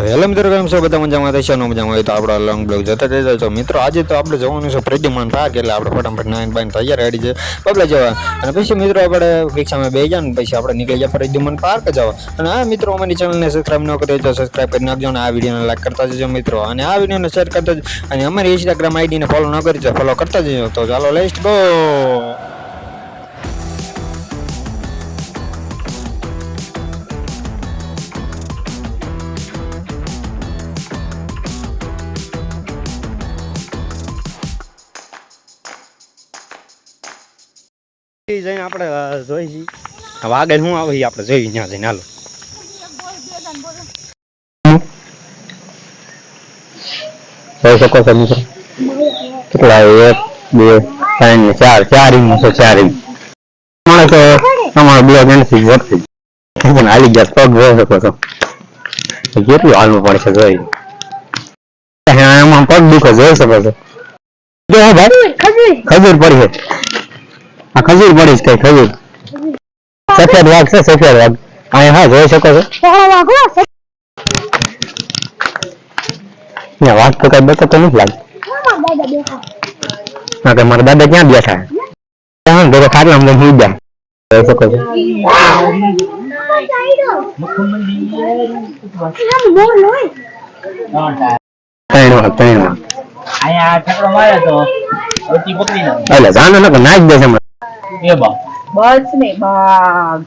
Hello મિત્રો, કેમ છો બધા? મજામાં થશે ને? મજામાં હોય તો આપણો લોંગ બ્લોગ જતા રહેજો. તો મિત્રો આજે તો આપણે જવાનું છે પ્રદ્યુમન પાર્ક, એટલે આપણે ફટાફટ નાઈન બાઈન તૈયાર રેડી છે બબલા જવા. અને પછી મિત્રો આપણે રિક્ષામાં બેસી જાય ને પછી આપણે નીકળી જાય પ્રદ્યુમન પાર્ક જવા. અને આ મિત્રો અમારી ચેનલને સબસ્ક્રાઈબ ન કરી તો સબસ્ક્રાઈબ કરી નાખજો, અને આ વિડીયોને લાઈક કરતા જજો મિત્રો, અને આ વિડીયોને શેર કરતા જ, અને અમારી ઇન્સ્ટાગ્રામ આઈડીને ફોલો ન કરી તો ફોલો કરતા જજો. તો ચાલો લેટ્સ ગો. જઈને આપણે જોઈ છીએ હવે આગળ શું આવે આપણે જોઈ ત્યાં જઈને. હાલો જોઈ શકો છો મિત્રો કેટલા 1 2 3 4 4 ઇંચ છે. 4 ઇંચ માણસ તમારો બ્લોગ એનથી વર્તી પણ હાલી ગયા પગ જોઈ શકો છો કેટલું હાલવું પડશે. જોઈ એમાં પગ દુખે જોઈ શકો છો. જો ભાઈ ખજૂર પડી છે. આ ખજૂર પડી છે. કઈ ખજૂર સફેદ વાઘ છે. સફેદ વાઘ અહીંયા હા જોઈ શકો છો. વાઘ તો કઈ બતો નથી લાગતો. હા કે મારા દાદા ક્યાં બેઠા હા ખાટલા અમને ભૂલ જાય જોઈ શકો છો. એટલે જાને નાખ દેશે બસ ને બાગ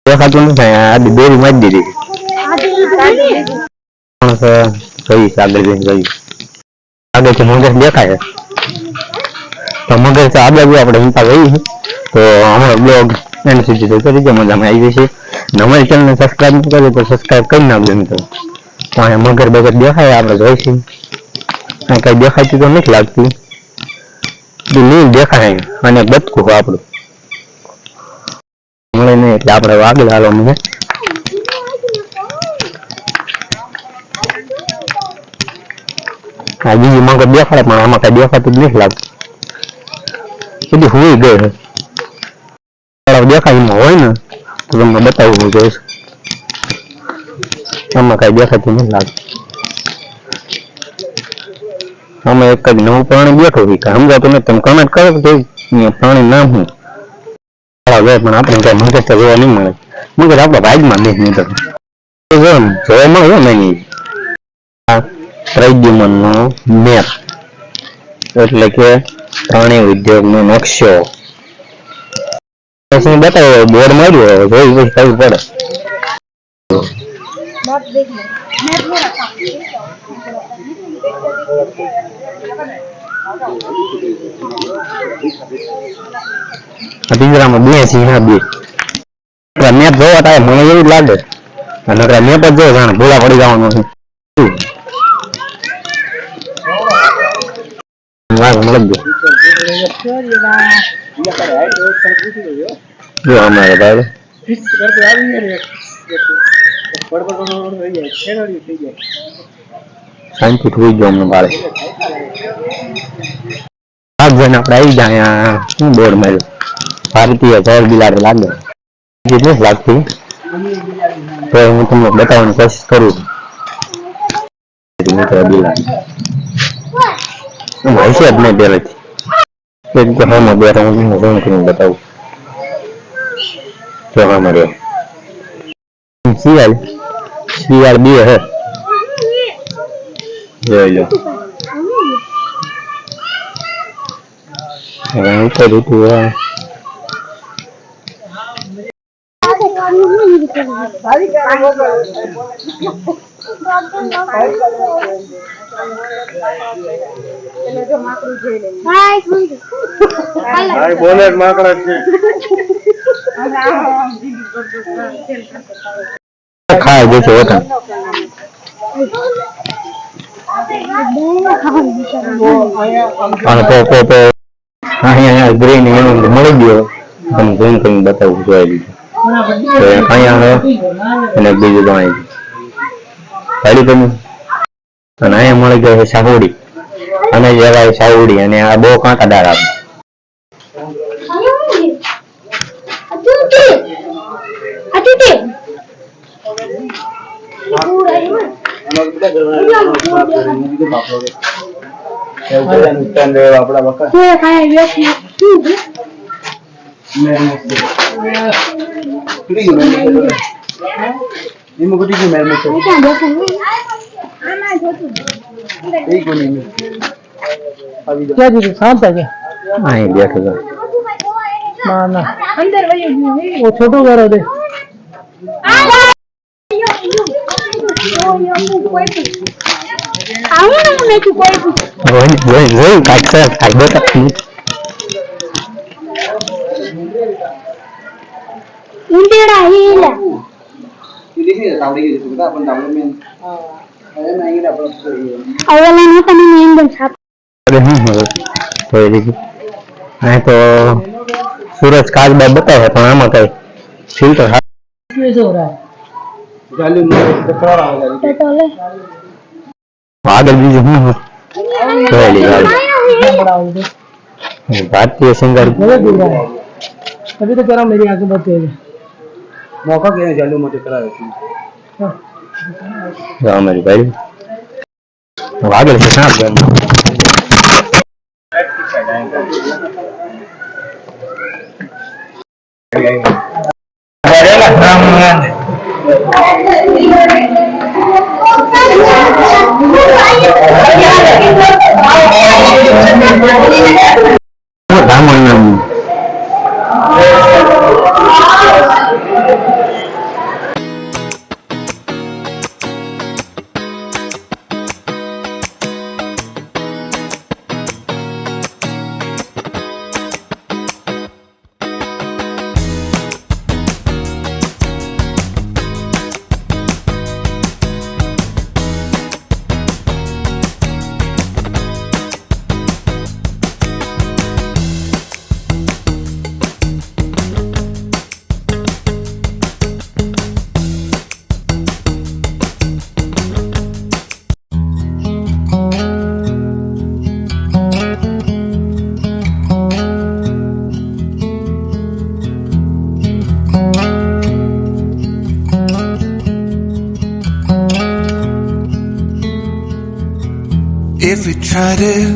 દેખાતું નથી. આડી દોરી મારી દીધી ગઈ આગળ જઈને ગઈ આગળ મગર દેખાય તો મગર તો આગળ આપણે હિંતા ગઈ તો અમારો બ્લોગ એન્ડ સુધી કરી દે. મજામાં આવી જશે. અમારી ચેનલને સબસ્ક્રાઈબ ન કરે તો સબસ્ક્રાઈબ કરી નાખજો મિત્રો. તો અહીંયા મગર બગર દેખાય આપણે જોઈશું. કઈ દેખાતી તો નથી લાગતી. લીલ દેખાય અને બચકું આપણું મળે નહીં એટલે આપણે આગળ હાલો. મને આ બીજી મગર દેખાડે પણ આમાં કઈ દેખાતું જ નથી લાગતું. બધી હોઈ ગઈ દેખાય એમાં હોય ને તો તમને બતાવવું હું જોઈશ. આમાં કઈ દેખાતું નથી લાગતું. આમાં એક જ નવું પ્રાણી બેઠું સમજાતું નથી. તમે કમેન્ટ કરો તો પ્રાણી નામ શું પણ આપણે કઈ મગર તો જોવા નહીં મળે. મગર આપણા ભાગમાં નહીં જોવા મળે નહીં. પ્રદ્યુમન નો મેપ એટલે કે પ્રાણી ઉદ્યોગ નો નકશો બતાવ્યો. બોર્ડ માર્યો જોઈ પછી ખબર પડે. પિંજરામાં બે સિંહ બે મેપ જોવા થાય મને એવું જ લાગે. અને મેપ જ જોયો જાણે ભૂલા પડી જવાનું છે. અમારે ભાઈ શાંતિ થઈ ગયો અમને બાળક આપણે આવી જાય. શું બોર્ડ મળ્યું ભારતીય જળ બિલાડી લાગે નથી લાગતી તો હું તમને બતાવવાની કોશિશ કરું છું. હશે જ નહીં પહેલેથી હા બેઠા હું ઝૂમ કરીને બતાવું. જોવા મળ્યો શિયાળ શિયાળ બે હે જોઈ લો. કર્યું તું ખાય જશે હોતા અને અહીંયા ગ્રીન મળી ગયો हम ઝૂમ કરીને બતાવું જોઈ લીધું તો અહીંયા આવે અને બીજું તો અહીં ગાડી બની અને અહીંયા મળી ગયો છે સાહુડી અને જવાય સાહુડી અને આ બહુ કાંટાદાર આવે क्या दीदी शांत है क्या? અહીં બેઠો હતો ना ना अंदर वो छोटू घर दे રોઈ કાઢ કાઢ બતા ઉંદેડા હીલા અવલાનો તમે એકદમ સાફ अरे नहीं हो कोई देखिए नहीं तो सूरज काज बात बताया है तो आम कई फिल्टर कैसे हो रहा है आगे बीजू हूँ कोई बड़ा हो गया भारतीय सिंगर गलत दिख रहा है अभी तो कह रहा हूँ मेरी आंखें बंद है मौका क्या चालू मत करा जाओ मेरी भाई आगे से सांप If we tried it,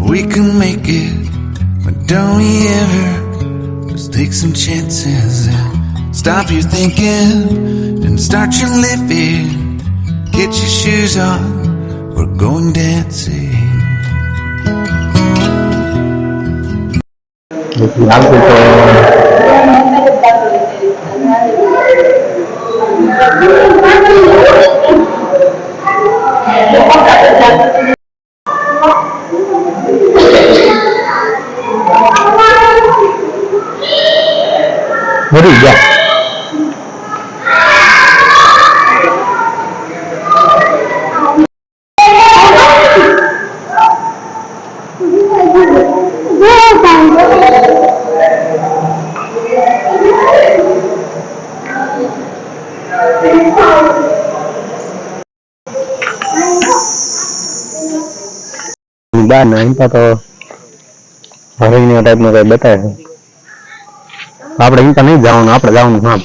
we can make it. But don't we ever just take some chances and stop your thinking and start your living. Get your shoes on, we're going dancing. मरी गया बार नहीं पता Haryana type में कहीं बताया આપણે ઇન્ટા નહીં જવાનું આપણે જવાનું હા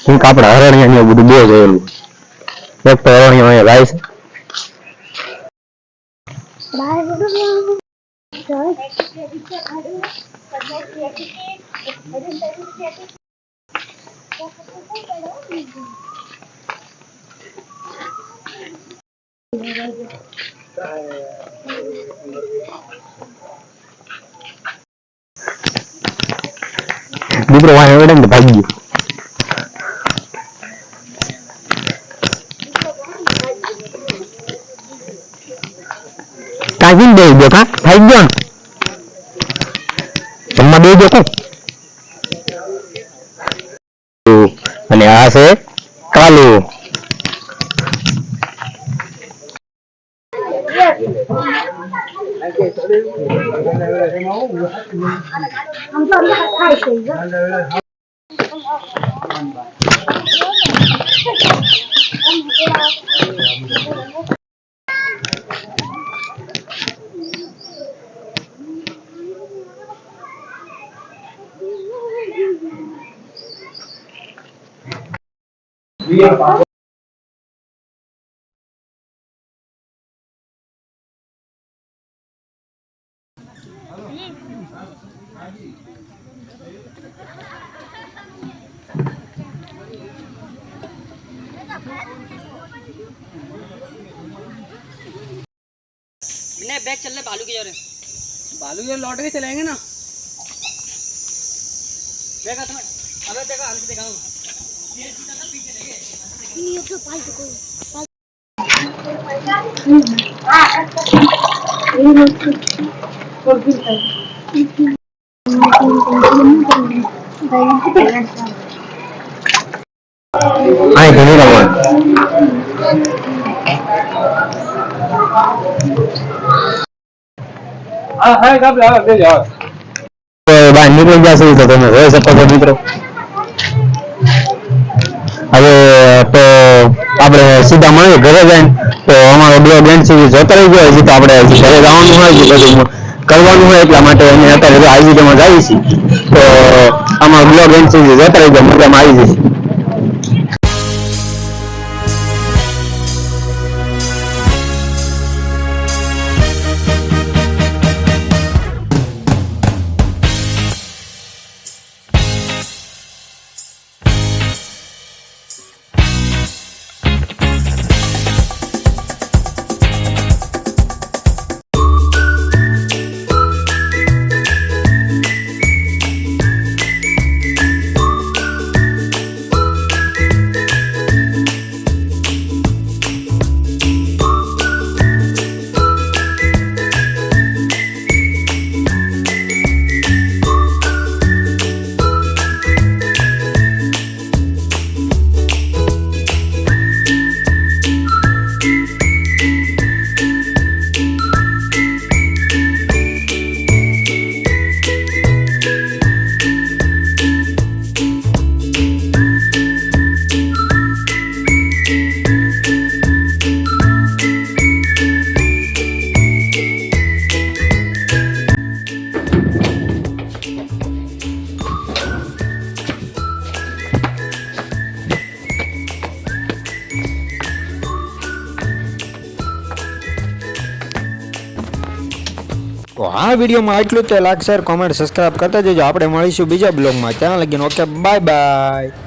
શું કે આપણે હરણિયા ને બધું બહુ જોયેલું એક તો હરણિયા અહીંયા જાય છે દીકરો વાંહે વળે ને ભાગી ગયો કાગીને દઈ દો કા ભાઈ ગયો જમવા દઈ દો કા અને આ છે કાલુ हम तो अंदर खाई से बिना बैग चल रहे बालू की जा रहे बालू ये लौट के चलेंगे ना देखा तुम्हें अबे देखा हमसे देखा ये तो फालतू को Ay, tener agua. હા હા કાપ લે દે યાર તો બહાર નીકળી જશે તો તમે જોઈ શકો છો મિત્રો. હવે તો આપણે સીધા મળીએ ઘરે જઈને. તો અમારો બ્લોગ એન્ડ સુધી જોતા રહી ગયો હજી તો આપણે ઘરે જવાનું હોય છે બધું કરવાનું હોય એટલા માટે અમે અત્યારે આવી જમાં જઈએ છીએ. તો અમારો બ્લોગ એન્ડ સુધી જોતા રહી ગયો મજામાં આવી જશે. તો આ વિડીયોમાં આટલું જ. તો લાઈક શેર કોમેન્ટ સબસ્ક્રાઇબ કરતા જજો. આપણે મળીશું બીજા બ્લોગમાં. ત્યાં લગીને ઓકે બાય બાય.